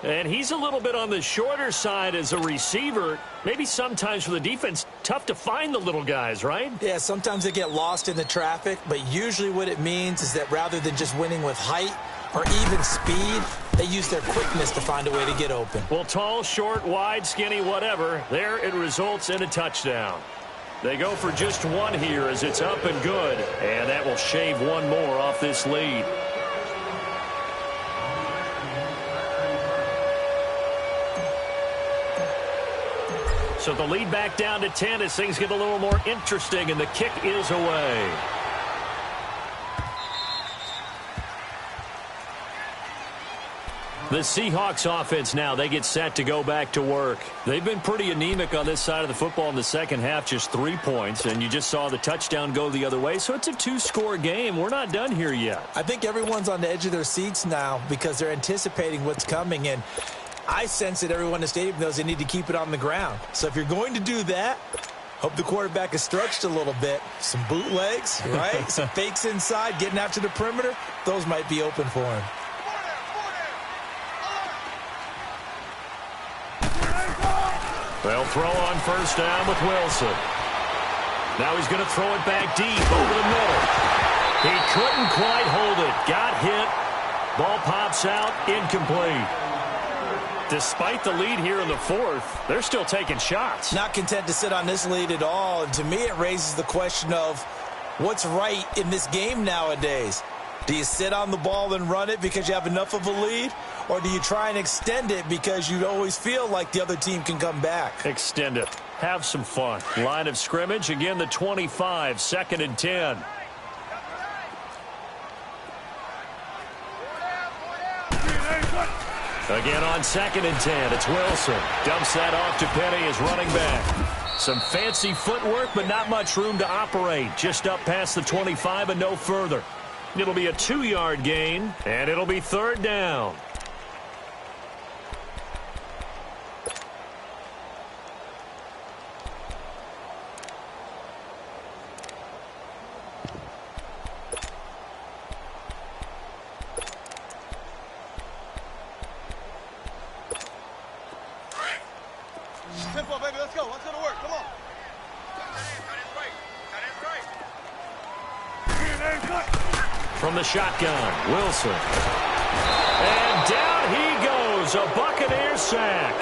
A: And he's a little bit on the shorter side as a receiver. Maybe sometimes for the defense, tough to find the little guys, right?
B: Yeah, sometimes they get lost in the traffic, but usually what it means is that rather than just winning with height or even speed, they use their quickness to find a way to get open.
A: Well, tall, short, wide, skinny, whatever, there it results in a touchdown. They go for just one here as it's up and good, and that will shave one more off this lead. So the lead back down to 10 as things get a little more interesting, and the kick is away. The Seahawks offense now, they get set to go back to work. They've been pretty anemic on this side of the football in the second half, just 3 points, and you just saw the touchdown go the other way, so it's a 2-score game. We're not done here yet.
B: I think everyone's on the edge of their seats now because they're anticipating what's coming, and I sense that everyone in the stadium knows they need to keep it on the ground. So if you're going to do that, hope the quarterback is stretched a little bit. Some bootlegs, right? Some fakes inside, getting out to the perimeter. Those might be open for him.
A: They'll throw on first down with Wilson. Now he's going to throw it back deep over the middle. He couldn't quite hold it. Got hit. Ball pops out. Incomplete. Despite the lead here in the fourth, they're still taking shots.
B: Not content to sit on this lead at all. And to me, it raises the question of what's right in this game nowadays. Do you sit on the ball and run it because you have enough of a lead? Or do you try and extend it because you always feel like the other team can come back?
A: Extend it. have some fun. Line of scrimmage, again the 25, 2nd and 10. Again on 2nd and 10, it's Wilson. Dumps that off to Penny as running back. Some fancy footwork, but not much room to operate. Just up past the 25 and no further. It'll be a 2-yard gain, and it'll be 3rd down.
C: Tempo, baby, let's go. Let's go to work. Come on.
A: From the shotgun, Wilson. And down he goes, a Buccaneer sack.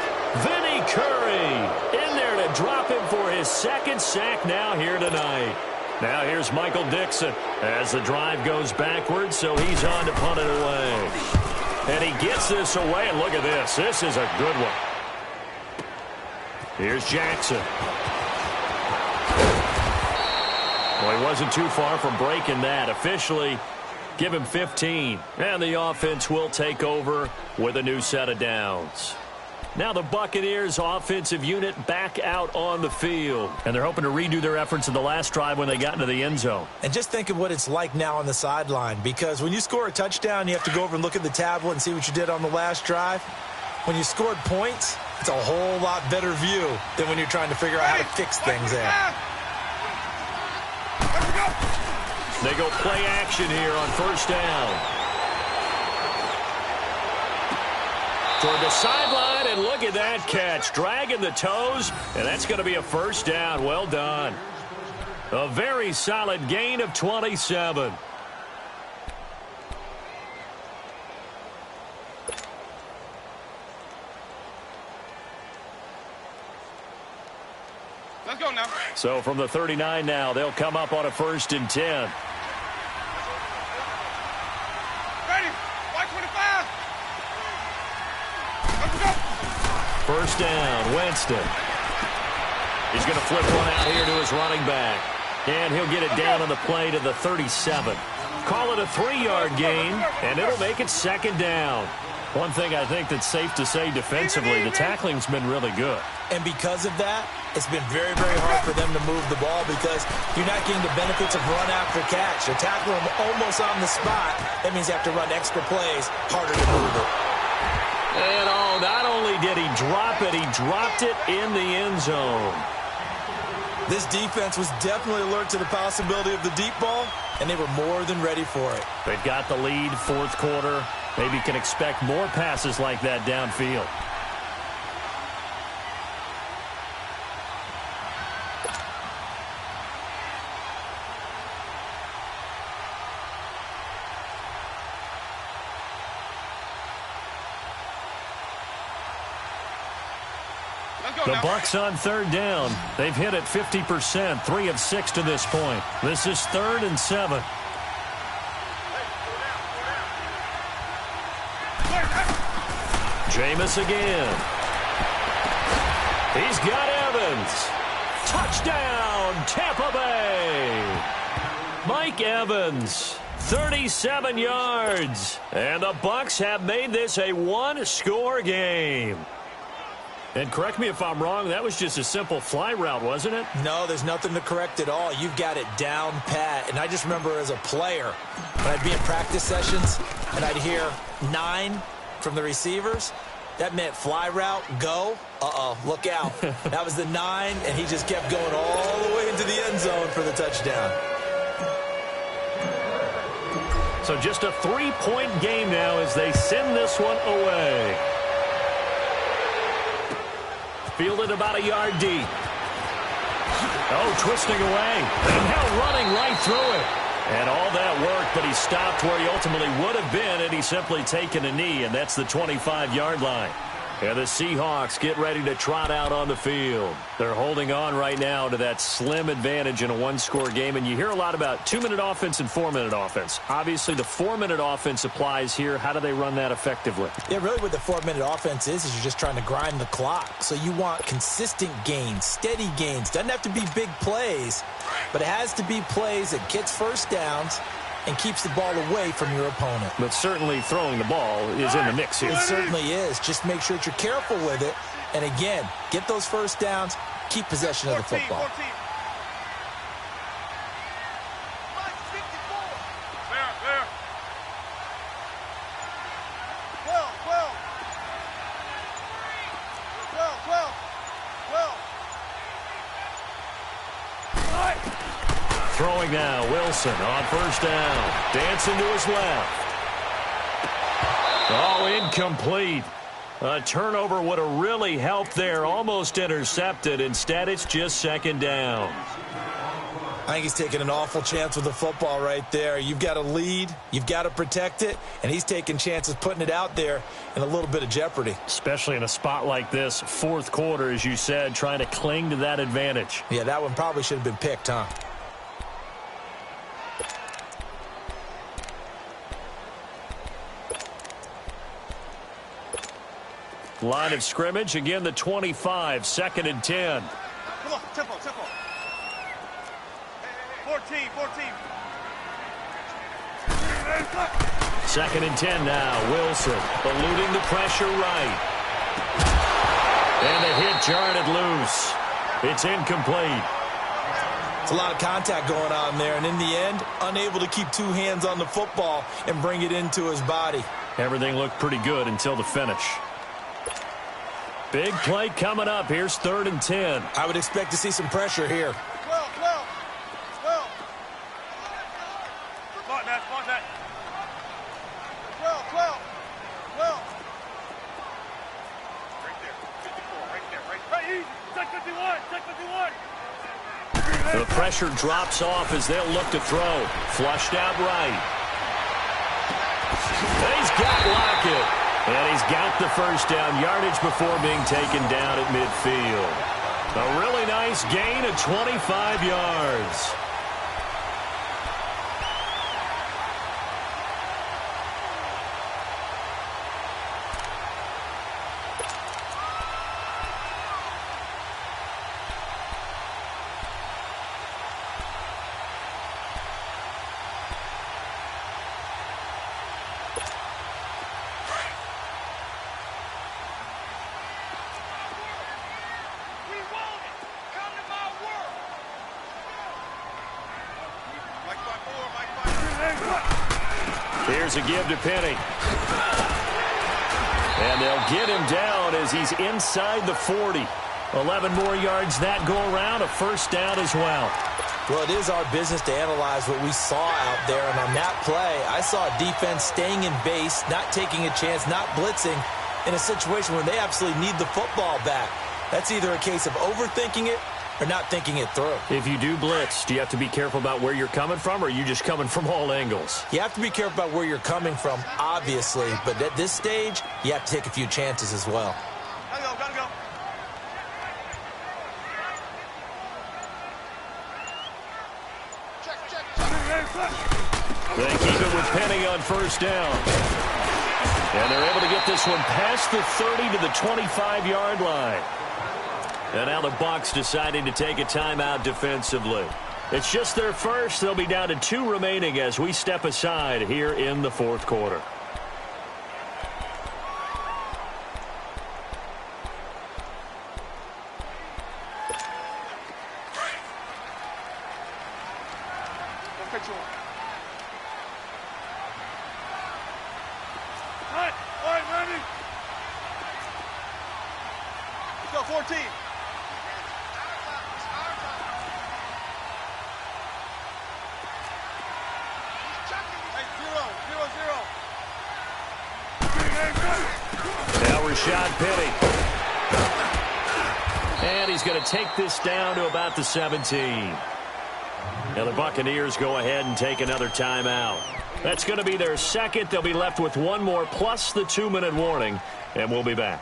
A: Vinny Curry in there to drop him for his 2nd sack now here tonight. Now here's Michael Dixon as the drive goes backwards, so he's on to punt it away. And he gets this away, and look at this. This is a good one. Here's Jackson. Well, he wasn't too far from breaking that. Officially, give him 15. And the offense will take over with a new set of downs. Now the Buccaneers offensive unit back out on the field. And they're hoping to redo their efforts in the last drive when they got into the end zone.
B: And just think of what it's like now on the sideline. Because when you score a touchdown, you have to go over and look at the tablet and see what you did on the last drive. When you scored points, it's a whole lot better view than when you're trying to figure out how to fix things there.
A: They go play action here on 1st down. Toward the sideline, and look at that catch. Dragging the toes, and that's going to be a 1st down. Well done. A very solid gain of 27.
C: Let's go now.
A: So from the 39 now, they'll come up on a 1st and 10.
C: Ready. White 25. Let's go.
A: 1st down, Winston. He's going to flip one out here to his running back. And he'll get it down on the play to the 37. Call it a 3-yard gain, and it'll make it 2nd down. One thing I think that's safe to say defensively, the tackling's been really good.
B: And because of that, it's been very, very hard for them to move the ball because you're not getting the benefits of run after catch. You're tackling them almost on the spot. That means you have to run extra plays, harder to move it.
A: And not only did he drop it, he dropped it in the end zone.
B: This defense was definitely alert to the possibility of the deep ball, and they were more than ready for it.
A: They've got the lead, 4th quarter. Maybe can expect more passes like that downfield. The Bucs on 3rd down. They've hit it 50%, 3 of 6 to this point. This is 3rd and 7. Jameis again. He's got Evans. Touchdown, Tampa Bay. Mike Evans, 37 yards. And the Bucs have made this a 1-score game. And correct me if I'm wrong, that was just a simple fly route, wasn't it?
B: No, there's nothing to correct at all. You've got it down pat. And I just remember as a player, when I'd be in practice sessions and I'd hear 9 from the receivers, that meant fly route, go. Look out. That was the 9, and he just kept going all the way into the end zone for the touchdown.
A: So just a 3-point game now as they send this one away. Fielded about a yard deep. Oh, twisting away. And now running right through it. And all that work, but he stopped where he ultimately would have been, and he's simply taken a knee, and that's the 25-yard line. And the Seahawks get ready to trot out on the field. They're holding on right now to that slim advantage in a one-score game. And you hear a lot about 2-minute offense and 4-minute offense. Obviously, the 4-minute offense applies here. How do they run that effectively?
B: Yeah, really what the 4-minute offense is you're just trying to grind the clock. So you want consistent gains, steady gains. Doesn't have to be big plays, but it has to be plays that gets first downs and keeps the ball away from your opponent.
A: But certainly throwing the ball is in the mix here.
B: It certainly is. Just make sure that you're careful with it. And again, get those first downs, keep possession of the football.
C: 14.
A: Throwing now, Wilson on first down. Dancing to his left. Oh, incomplete. A turnover would have really helped there. Almost intercepted. Instead, it's just second down.
B: I think he's taking an awful chance with the football right there. You've got to lead. You've got to protect it. And he's taking chances putting it out there in a little bit of jeopardy.
A: Especially in a spot like this, fourth quarter, as you said, trying to cling to that advantage.
B: Yeah, that one probably should have been picked, huh?
A: Line of scrimmage, again the 25, 2nd and 10.
C: Come on, tempo. 14.
A: 2nd and 10 now, Wilson eluding the pressure right. And the hit jarred loose. It's incomplete.
B: It's a lot of contact going on there, and in the end, unable to keep two hands on the football and bring it into his body.
A: Everything looked pretty good until the finish. Big play coming up. Here's 3rd and 10.
B: I would expect to see some pressure here.
C: 12. Spot that. 12. Right there. 54, right there. Right easy. Take 51.
A: The pressure drops off as they'll look to throw. Flushed out right. He's got Lockett. And he's got the first down, yardage before being taken down at midfield. A really nice gain of 25 yards. Here's a give to Penny. And they'll get him down as he's inside the 40. 11 more yards that go around, a first down as well.
B: Well, it is our business to analyze what we saw out there. And on that play, I saw a defense staying in base, not taking a chance, not blitzing in a situation where they absolutely need the football back. That's either a case of overthinking it or not thinking it through.
A: If you do blitz, do you have to be careful about where you're coming from, or are you just coming from all angles?
B: You have to be careful about where you're coming from, obviously. But at this stage, you have to take a few chances as well.
C: Gotta go.
A: They keep it with Penny on first down. And they're able to get this one past the 30 to the 25-yard line. And now the Bucs deciding to take a timeout defensively. It's just their first. They'll be down to 2 remaining as we step aside here in the fourth quarter.
C: All right, ready? Let's go, 14.
A: Now Rashad Penny. And he's going to take this down to about the 17. Now the Buccaneers go ahead and take another timeout. That's going to be their second. They'll be left with one more plus the 2-minute warning, and we'll be back.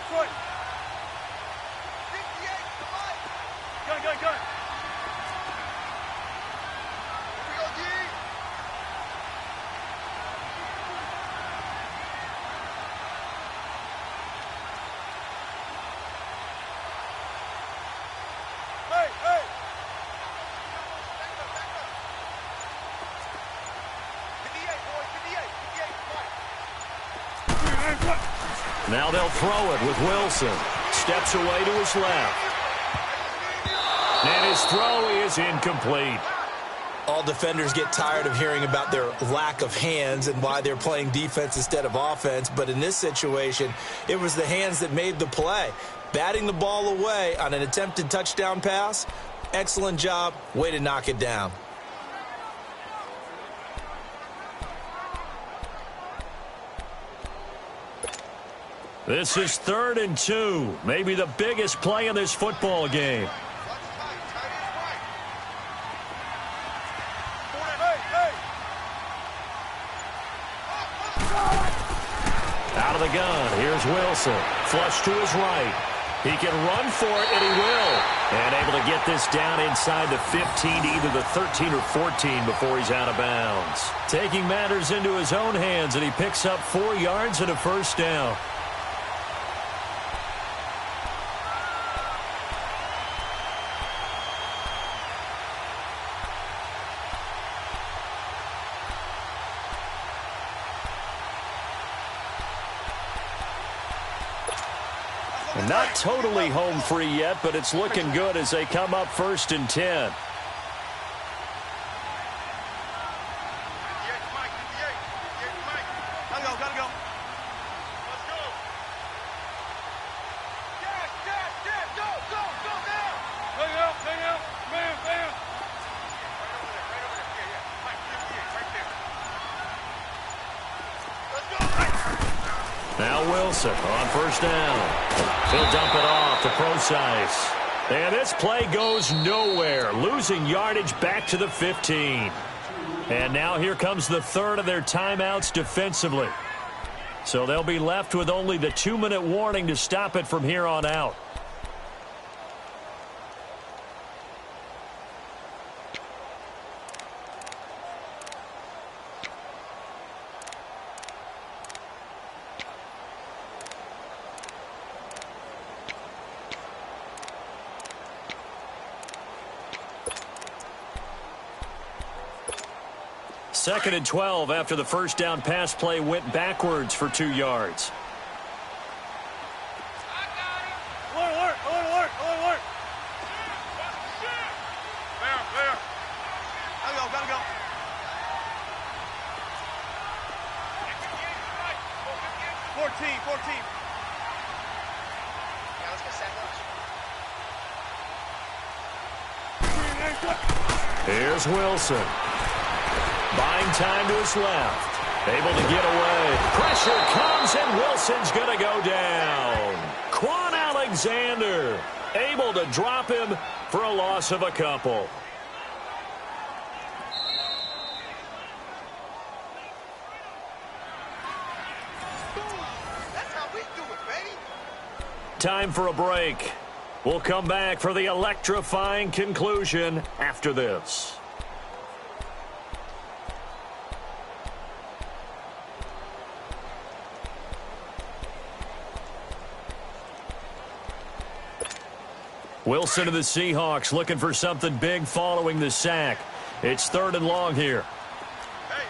C: Detroit. 58, come on. Gun, gun, gun. Here we go, D. Hey, hey. Back up. 58, boys, 58, 58, come on.
A: Now they'll throw it with Wilson. Steps away to his left. And his throw is incomplete.
B: All defenders get tired of hearing about their lack of hands and why they're playing defense instead of offense. But in this situation, it was the hands that made the play. Batting the ball away on an attempted touchdown pass. Excellent job. Way to knock it down.
A: This is 3rd and 2. Maybe the biggest play in this football game. Out of the gun, here's Wilson. Flush to his right. He can run for it, and he will. And able to get this down inside the 15, either the 13 or 14 before he's out of bounds. Taking matters into his own hands, and he picks up 4 yards and a first down. Not totally home free yet, but it's looking good as they come up 1st and 10.
C: Gotta go. Let's go. Dash, go now. Hang out. Man. Right over there. Yeah. Mike, right there. Let's go.
A: Now Wilson on 1st down. He'll dump it off to Procise. And this play goes nowhere, losing yardage back to the 15. And now here comes the 3rd of their timeouts defensively. So they'll be left with only the 2-minute warning to stop it from here on out. Second and 12 after the first down pass play went backwards for 2 yards.
C: Alert. Fair. Gotta go. Fourteen. Yeah, let's get sack.
A: Here's Wilson. Buying time to his left. Able to get away. Pressure comes, and Wilson's going to go down. Quan Alexander able to drop him for a loss of a couple.
C: That's how we do it, baby.
A: Time for a break. We'll come back for the electrifying conclusion after this. Wilson of the Seahawks looking for something big following the sack. It's 3rd and long here.
C: Hey.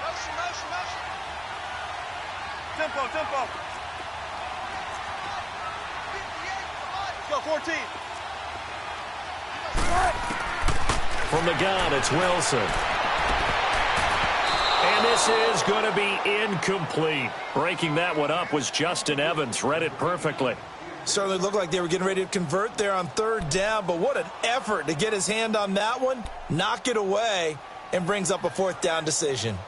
C: Motion. Tempo. 58, let's go, 14.
A: From the gun, it's Wilson. And this is going to be incomplete. Breaking that one up was Justin Evans. Read it perfectly.
B: Certainly looked like they were getting ready to convert there on 3rd down, but what an effort to get his hand on that one, knock it away, and brings up a 4th down decision.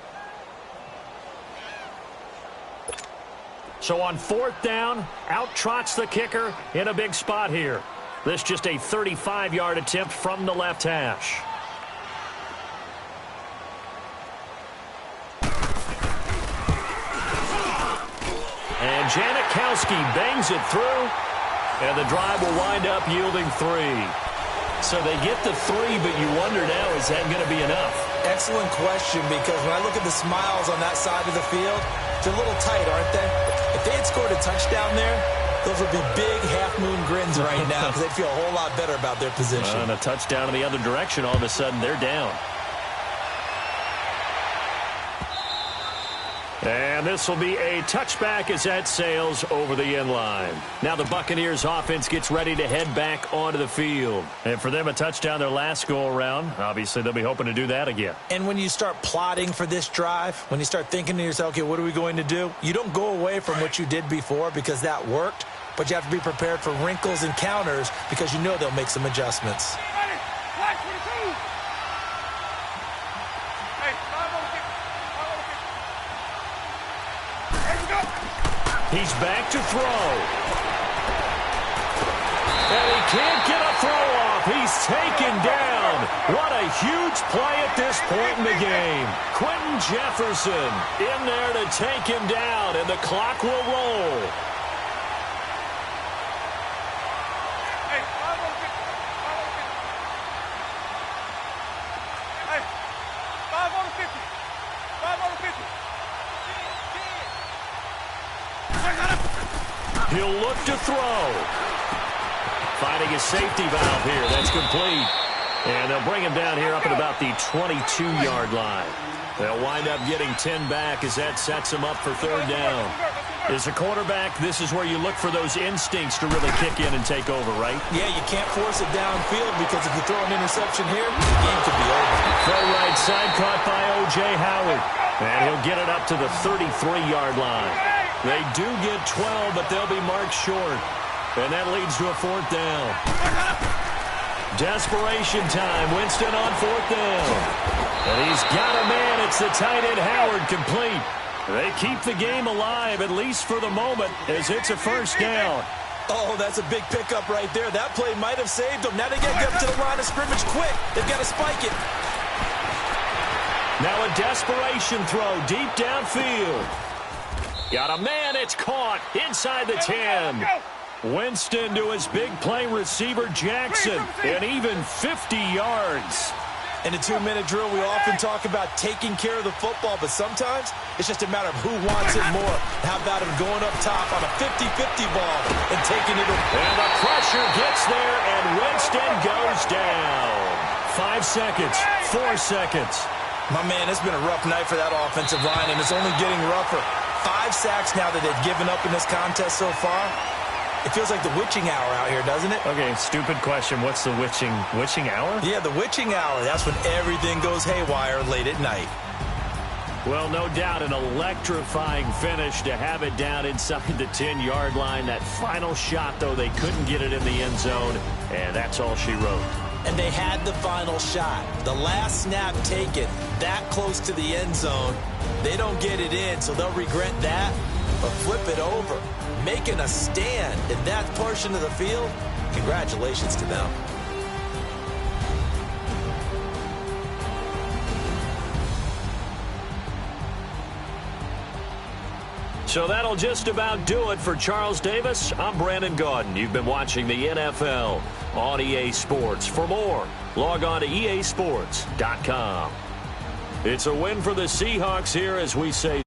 A: So on 4th down, out trots the kicker in a big spot here. This just a 35-yard attempt from the left hash. Janikowski bangs it through, and the drive will wind up yielding 3. So they get the 3, but you wonder now, is that going to be enough?
B: Excellent question, because when I look at the smiles on that side of the field, they're a little tight, aren't they? If they had scored a touchdown there, those would be big half-moon grins right now because they'd feel a whole lot better about their position.
A: And a touchdown in the other direction, all of a sudden they're down. And this will be a touchback as that sails over the end line. Now the Buccaneers offense gets ready to head back onto the field. And for them, a touchdown their last go-around. Obviously, they'll be hoping to do that again.
B: And when you start plotting for this drive, when you start thinking to yourself, okay, what are we going to do? You don't go away from what you did before because that worked, but you have to be prepared for wrinkles and counters because you know they'll make some adjustments.
A: He's back to throw. And he can't get a throw off. He's taken down. What a huge play at this point in the game. Quentin Jefferson in there to take him down, and the clock will roll. He'll look to throw. Finding his safety valve here. That's complete. And they'll bring him down here up at about the 22-yard line. They'll wind up getting 10 back as that sets him up for 3rd down. As a quarterback, this is where you look for those instincts to really kick in and take over, right?
B: Yeah, you can't force it downfield because if you throw an interception here, the game could be over.
A: Throw right side caught by O.J. Howard. And he'll get it up to the 33-yard line. They do get 12, but they'll be marked short. And that leads to a 4th down. Desperation time. Winston on 4th down. And he's got a man. It's the tight end Howard, complete. They keep the game alive, at least for the moment, as it's a 1st down.
B: Oh, that's a big pickup right there. That play might have saved them. Now they got to get up to the line of scrimmage quick. They've got to spike it.
A: Now a desperation throw deep downfield. Got a man. It's caught inside the 10. Winston to his big play receiver Jackson, and even 50 yards.
B: In a 2-minute drill, we often talk about taking care of the football, but sometimes it's just a matter of who wants it more. How about him going up top on a 50-50 ball and taking it?
A: And the pressure gets there, and Winston goes down. 5 seconds, 4 seconds.
B: My man, it's been a rough night for that offensive line, and it's only getting rougher. 5 sacks now that they've given up in this contest so far. It feels like the witching hour out here, doesn't it?
A: Okay, stupid question. What's the witching hour?
B: Yeah, the witching hour. That's when everything goes haywire late at night.
A: Well, no doubt an electrifying finish to have it down inside the 10-yard line. That final shot, though, they couldn't get it in the end zone, and that's all she wrote.
B: And they had the final shot. The last snap taken that close to the end zone. They don't get it in, so they'll regret that, but flip it over. Making a stand in that portion of the field, congratulations to them.
A: So that'll just about do it for Charles Davis. I'm Brandon Gaudin. You've been watching the NFL on EA Sports. For more, log on to easports.com. It's a win for the Seahawks here as we say